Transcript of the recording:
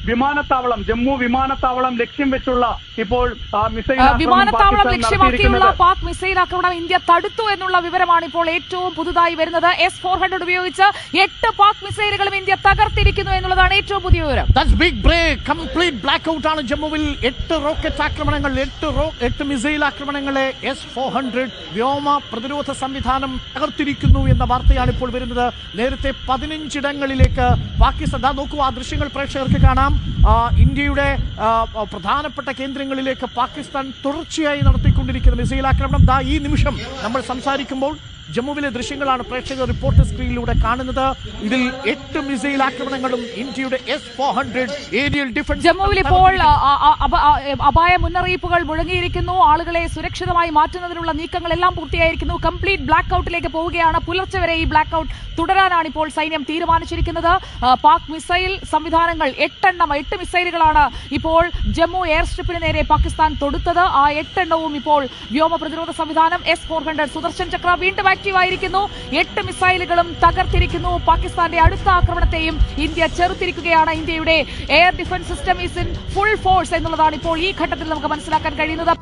വിമാനത്താവളം, ജമ്മു വിമാനത്താവളം ലക്ഷ്യം വെച്ചുള്ള ഇപ്പോൾ വിമാനത്താവളം ലക്ഷ്യമാക്കിയുള്ള പാക് മിസൈൽ ആക്രമണം ഇന്ത്യ തടുത്തു എന്നുള്ള വിവരമാണ് ഇപ്പോൾ ഏറ്റവും പുതുതായി വരുന്നത്. S-400 ഉപയോഗിച്ച് 8 പാക് മിസൈലുകളും ഇന്ത്യ തകർത്തിരിക്കുന്നു എന്നുള്ളതാണ് ഏറ്റവും പുതിയ വിവരം. കംപ്ലീറ്റ് ബ്ലാക്ക് ഔട്ട് ആണ് ജമ്മുവിൽ. 8 റോക്കറ്റ് ആക്രമണങ്ങൾ, 8 മിസൈൽ ആക്രമണങ്ങളെ S-400 വ്യോമ പ്രതിരോധ സംവിധാനം തകർത്തിരിക്കുന്നു എന്ന വാർത്തയാണ് ഇപ്പോൾ വരുന്നത്. നേരത്തെ 15 ഇടങ്ങളിലേക്ക് പാകിസ്ഥാൻ, നോക്കൂ ആ ദൃശ്യങ്ങൾ പ്രേക്ഷകർക്ക് കാണാം. ഇന്ത്യയുടെ പ്രധാനപ്പെട്ട കേന്ദ്രങ്ങളിലേക്ക് പാകിസ്ഥാൻ തുടർച്ചയായി നടത്തിക്കൊണ്ടിരിക്കുന്ന മിസൈൽ ആക്രമണം ഈ നിമിഷം നമ്മൾ സംസാരിക്കുമ്പോൾ ജമ്മുവിലെ ദൃശ്യങ്ങളാണ് പ്രേക്ഷകർ റിപ്പോർട്ടർ സ്ക്രീനിലൂടെ കാണുന്നത്. ഇതിൽ 8 മിസൈൽ ആക്രമണങ്ങളും ഇന്ത്യയുടെ S-400 ഏരിയൽ ഡിഫൻസ്. ജമ്മുവിൽ ഇപ്പോൾ അപായ മുന്നറിയിപ്പുകൾ മുഴങ്ങിയിരിക്കുന്നു. ആളുകളെ സുരക്ഷിതമായി മാറ്റുന്നതിനുള്ള നീക്കങ്ങളെല്ലാം പൂർത്തിയായിരിക്കുന്നു. കംപ്ലീറ്റ് ബ്ലാക്ക് ഔട്ടിലേക്ക് പോവുകയാണ്. പുലർച്ചെ വരെ ഈ ബ്ലാക്ക് ഔട്ട് തുടരാനാണ് ഇപ്പോൾ സൈന്യം തീരുമാനിച്ചിരിക്കുന്നത്. പാക് മിസൈൽ സംവിധാനങ്ങൾ 8 മിസൈലുകളാണ് ഇപ്പോൾ ജമ്മു എയർ സ്ട്രിപ്പിന് നേരെ പാകിസ്ഥാൻ തൊടുത്തത്. ആ 8 എണ്ണവും ഇപ്പോൾ വ്യോമ പ്രതിരോധ സംവിധാനം S-400 സുദർശൻ ചക്ര വീണ്ടും ആക്റ്റീവ് ആയിരിക്കുന്നു. 8 മിസൈലുകളും തകർത്തിരിക്കുന്നു. പാകിസ്ഥാന്റെ അടുത്ത ആക്രമണത്തെയും ഇന്ത്യ ചെറുത്തിരിക്കുകയാണ്. ഇന്ത്യയുടെ air defence system is in full force എന്നുള്ളതാണ് ഇപ്പോൾ ഈ ഘട്ടത്തിൽ നമുക്ക് മനസ്സിലാക്കാൻ കഴിയുന്നത്.